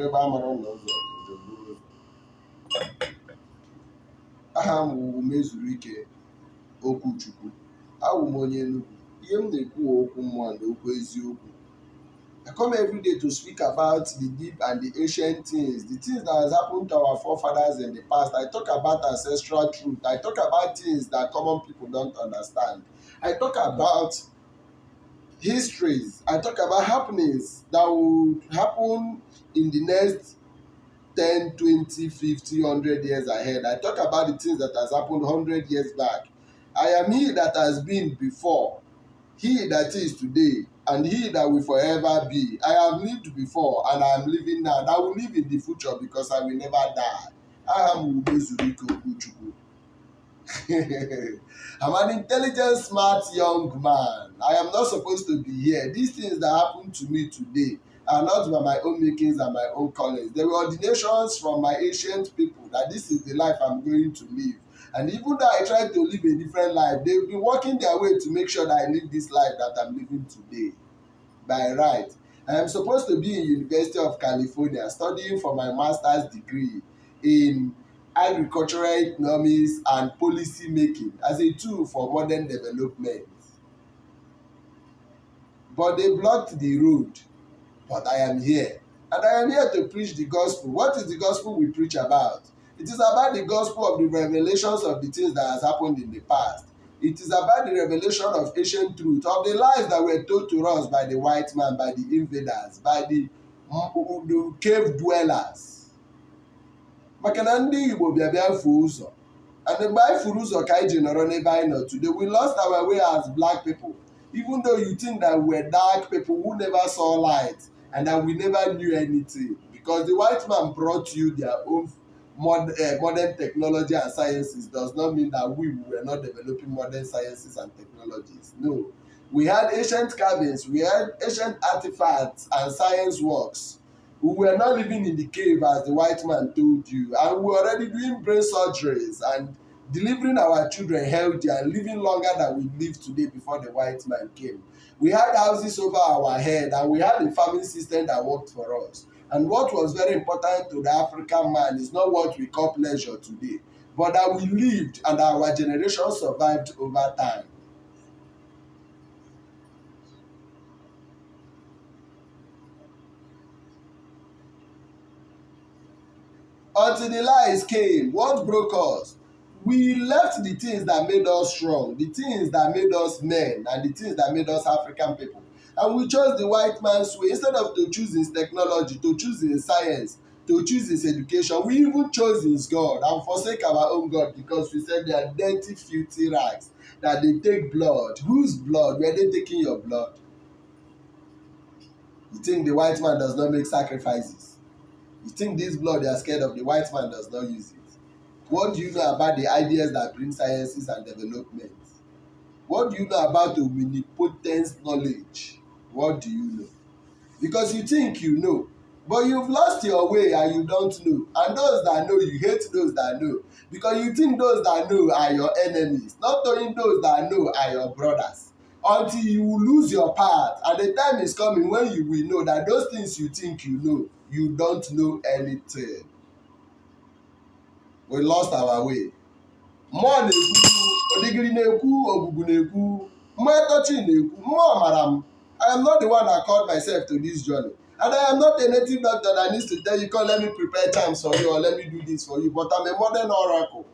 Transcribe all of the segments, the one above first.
ebe a mara ụlọ ụzọ aha m wụ mezuru ike Okwuchukwu. Awụ m onye Enugu. Ihe m na-ekwu okwu mmụọ na okwu eziokwu. I come every day to speak about the deep and the ancient things, the things that has happened to our forefathers in the past. I talk about ancestral truth. I talk about things that common people don't understand. I talk about histories. I talk about happenings that will happen in the next 10, 20, 50, 100 years ahead. I talk about the things that has happened 100 years back. I am he that has been before, he that is today, and he that will forever be. I have lived before and I am living now, and I will live in the future because I will never die. I am Ubezuriko Kuchukwu. I'm an intelligent, smart young man. I am not supposed to be here. These things that happen to me today are not by my own makings and my own callings. They were ordinations from my ancient people that this is the life I'm going to live. And even though I try to live a different life, they've been working their way to make sure that I live this life that I'm living today. By right, I am supposed to be in University of California studying for my master's degree in agricultural economics and policy making as a tool for modern development. But they blocked the road. But I am here. And I am here to preach the gospel. What is the gospel we preach about? It is about the gospel of the revelations of the things that has happened in the past. It is about the revelation of ancient truth, of the lies that were told to us by the white man, by the invaders, by the cave dwellers. Maka na ndị Igbo bịa fuo ụzọ. And mgbe anyị furu ụzọ ka anyị ji nọrọ n'ebe anyị nọ today, we lost our way as black people. Even though you think that we were dark people who never saw light and that we never knew anything, because the white man brought you their own modern technology and sciences, does not mean that we were not developing modern sciences and technologies. No. We had ancient carvings, we had ancient artifacts and science works. We were not living in the cave as the white man told you, and we were already doing brain surgeries and delivering our children healthy and living longer than we live today before the white man came. We had houses over our head and we had a farming system that worked for us. And what was very important to the African man is not what we call pleasure today, but that we lived and our generation survived over time. Until the lies came, what broke us? We left the things that made us strong, the things that made us men, and the things that made us African people. And we chose the white man's way. Instead of to choose his technology, to choose his science, to choose his education, we even chose his God and forsake our own God because we said they are dirty, filthy rags, that they take blood. Whose blood? Were they taking your blood? You think the white man does not make sacrifices? You think this blood they are scared of, the white man does not use it? What do you know about the ideas that bring sciences and development? What do you know about the omnipotent knowledge? What do you know? Because you think you know, but you've lost your way and you don't know. And those that know, you hate those that know. Because you think those that know are your enemies, not knowing those that know are your brothers. Until you lose your path, and the time is coming when you will know that those things you think you know, you don't know anything. We lost our way. Mmụọ na-ekwu, odigiri na-ekwu, ogbugbu na-ekwu, mmụọ etochi na-ekwu, mmụọ mara m. I am not the one that called myself to this journey. And I am not a native doctor that needs to tell you, come let me prepare charms for you or let me do this for you. But I'm a modern oracle.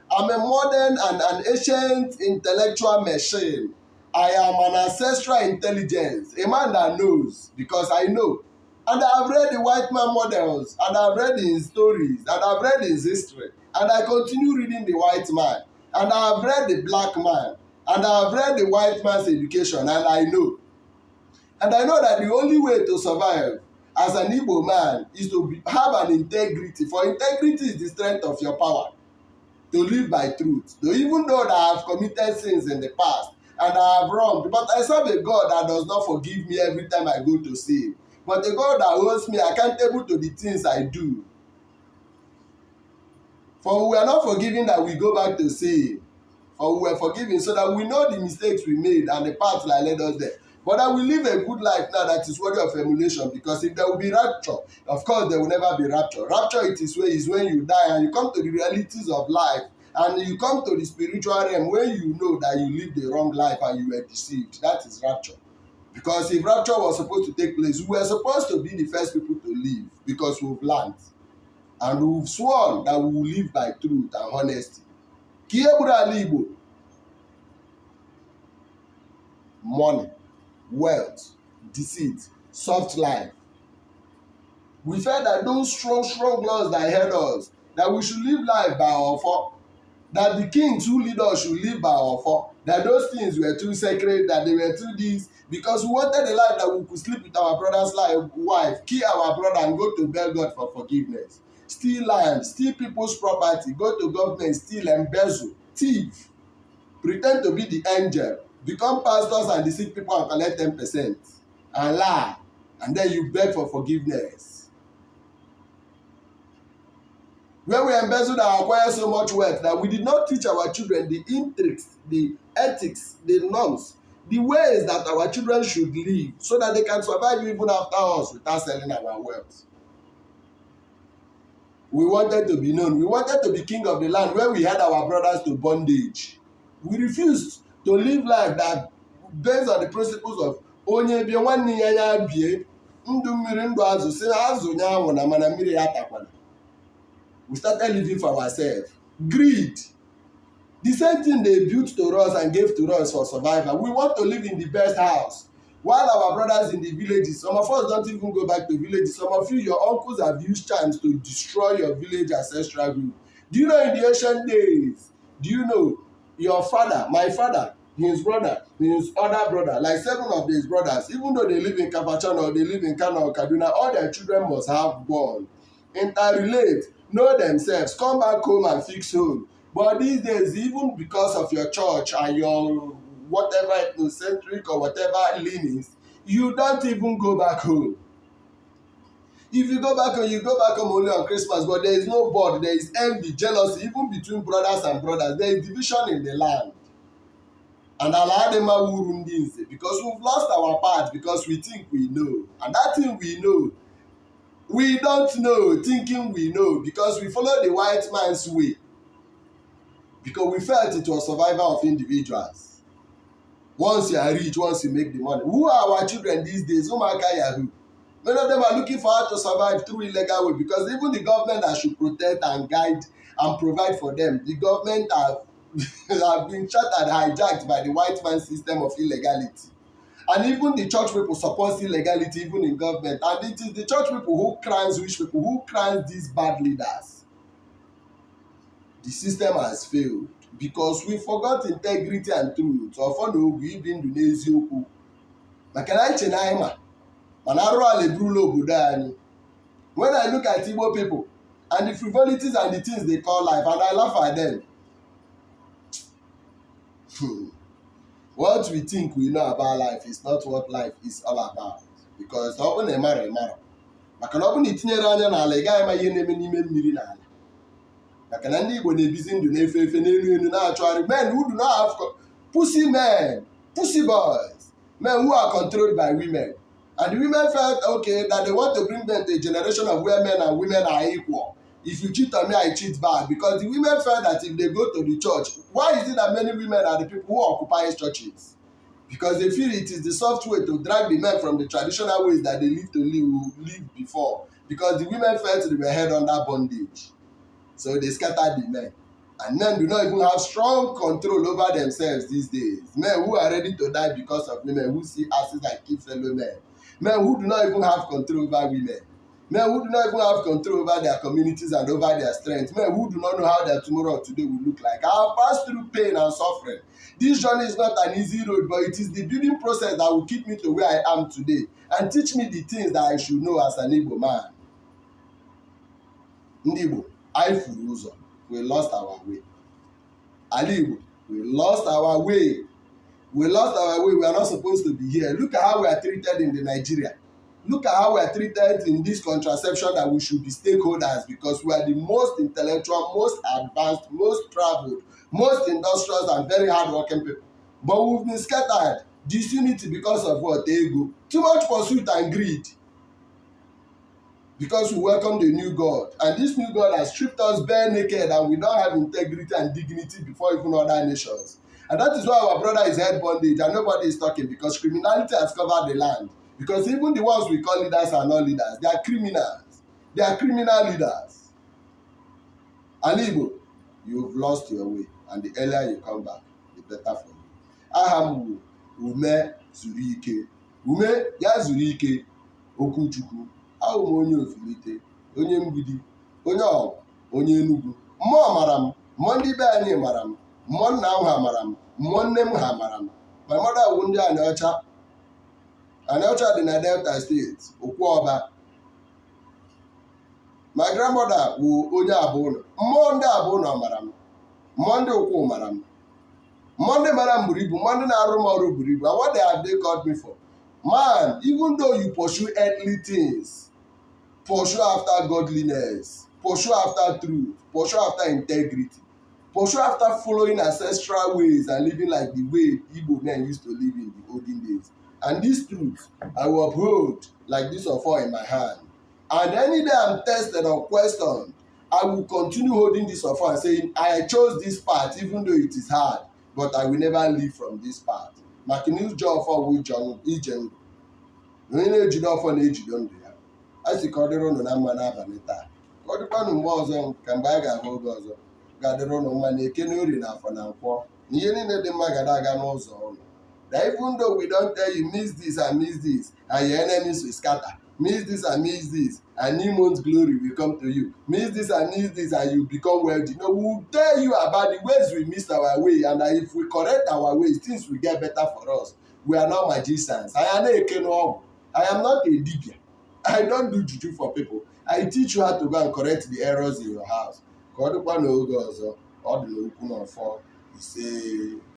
I'm a modern and an ancient intellectual machine. I am an ancestral intelligence, a man that knows because I know. And I've read the white man models, and I've read his stories, and I've read his history, and I continue reading the white man, and I've read the black man, and I've read the white man's education, and I know. And I know that the only way to survive as an Igbo man is to have an integrity. For integrity is the strength of your power. To live by truth. Though even though that I have committed sins in the past, and I have wronged, but I serve a God that does not forgive me every time I go to sin. But a God that holds me accountable to the things I do. For we are not forgiven that we go back to sin. For we were forgiven so that we know the mistakes we made and the path that led us there. But I will live a good life now that is worthy of emulation, because if there will be rapture, of course there will never be rapture. Rapture it is when you die and you come to the realities of life, and you come to the spiritual realm when you know that you lived the wrong life and you were deceived. That is rapture. Because if rapture was supposed to take place, we were supposed to be the first people to leave, because we've learned and we've sworn that we will live by truth and honesty. Igbo, money, wealth, deceit, soft life. We felt that those strong laws that held us, that we should live life by our fault, that the kings who lead us should live by our fault, that those things were too sacred, that they were too this, because we wanted a life that we could sleep with our brother's wife, kill our brother and go to beg God for forgiveness, steal land, steal people's property, go to government, steal, embezzle, thief, pretend to be the angel, become pastors and deceive people and collect 10%, and lie, and then you beg for forgiveness. When we embezzled and acquired so much wealth that we did not teach our children the intrigues, the ethics, the norms, the ways that our children should live, so that they can survive even after us without selling our wealth. We wanted to be known. We wanted to be king of the land where we had our brothers to bondage. We refused to live life that based on the principles of onye bie nwanne ya bie, ndụ mmiri ndụ azụ, si azụ nye anwụ na mana mmiri ya takwana. We started living for ourselves. Greed. The same thing they built to us and gave to us for survival. We want to live in the best house. While our brothers in the villages, some of us don't even go back to villages. Some of you, your uncles have used charms to destroy your village ancestral group. Do you know in the ancient days, do you know your father, my father, his brother, his other brother, like 7 of his brothers, even though they live in Kapachan or they live in Kano or Kaduna, all their children must have born, interrelate, know themselves, come back home and fix home. But these days, even because of your church and your whatever ethnocentric or whatever leanings, you don't even go back home. If you go back home, you go back home only on Christmas, but there is no bond, there is envy, jealousy, even between brothers and brothers. There is division in the land. And Aladema Wurundinse, because we've lost our part, because we think we know. And that thing we know, we don't know, thinking we know, because we follow the white man's way. Because we felt it was survival of individuals. Once you are rich, once you make the money. Who are our children these days? Yahoo. Many of them are looking for how to survive through illegal way, because even the government that should protect and guide and provide for them, the government have been shattered, hijacked by the white man system of illegality. And even the church people support illegality even in government. And it is the church people who crowns rich people, who crowns these bad leaders. The system has failed because we forgot integrity and truth. When I look at Igbo people and the frivolities and the things they call life, and I laugh at them, what we think we know about life is not what life is all about. Because ọ bụ na ịmara ịmara, maka na ọ bụ na itinyere anya n'ala ị gaghị ama ihe na-eme n'ime mmiri n'ala. Maka na ndị Igbo na-ebizi ndụ na-efe efe n'elu elu na-achọgharị men who do not have pussy men, pussy boys, men who are controlled by women. And the women felt okay that they want to bring them to a generation of where men and women are equal. If you cheat on me, I cheat back. Because the women felt that if they go to the church, why is it that many women are the people who occupy churches? Because they feel it is the soft way to drag the men from the traditional ways that they lived to live before. Because the women felt they were held under bondage. So they scattered the men. And men do not even have strong control over themselves these days. Men who are ready to die because of women, who see asses and kill fellow men. Men who do not even have control over women. Men who do not even have control over their communities and over their strength. Men who do not know how their tomorrow or today will look like. I have passed through pain and suffering. This journey is not an easy road, but it is the building process that will keep me to where I am today and teach me the things that I should know as an Igbo man. Ndị Igbo, anyị furu ụzọ. We lost our way. Ala Igbo, we lost our way. We lost our way. We are not supposed to be here. Look at how we are treated in the Nigeria. Look at how we are treated in this contraception that we should be stakeholders, because we are the most intellectual, most advanced, most traveled, most industrious and very hardworking people. But we've been scattered Disunity because of what? Ego. Too much pursuit and greed. Because we welcome the new God. And this new God has stripped us bare naked and we don't have integrity and dignity before even other nations. And that is why our brother is head bondage and nobody is talking, because criminality has covered the land. Because even the ones we call leaders are not leaders. They are criminals. They are criminal leaders. And Igbo, you've lost your way. And the earlier you come back, the better for you. Aham ume zuru ike. Ume ya zuru ike. Okwuchukwu. Ahụ m onye ofilite, onye mgbidi, onye ọgụ, onye Enugwu. Mmụọ mara m, mmụọ ndị be anyị mara m, mmụọ nna m ha mara m, mmụọ nne m ha mara m. My mother wu ndị Anịọcha. Anịọcha dị na Delta State, Okwuọba. My grandmother wu onye Abụnọ. Mmụọ ndị Abụnọ mara m, mmụọ ndị Okwu mara m, mmụọ ndị mara m buru ibu, mmụọ ndị na-arụ m ọrụ buru ibu. And what have they called me for? Man, even though you pursue earthly things, pursue after godliness, pursue after truth, pursue after integrity, pursue after following ancestral ways and living like the way Igbo men used to live in the olden days. And this truth I will uphold like this offer in my hand. And any day I'm tested or questioned, I will continue holding this offer and saying, I chose this path even though it is hard, but I will never leave from this path. Maka na ije ọfọ wụ ije ndụ. Onye na-ejide ọfọ na-ejide ndụ ya. A sị ka ọ dịrị ụnụ na mma n'abalị taa. Ka ọ dịkwanụ mgbe ọzọ ka mgbe a ga-ahụ oge ọzọ ga-adịrị ụnụ mma na eke na orie na afọ na nkwọ. Na ihe niile dị mma ga aga n'ụzọ ụnụ. That even though we don't tell you miss this and miss this, and your enemies will scatter. Miss this and miss this, and new month's glory will come to you. Miss this and miss this, and you become wealthy. No, we will tell you about the ways we missed our way, and that if we correct our ways, things will get better for us. We are not magicians. I am not a dibia. I don't do juju for people. I teach you how to go and correct the errors in your house. Ka ọ dịkwa n'oge ọzọ, ọ dị n'okwu n'ọfọ ise.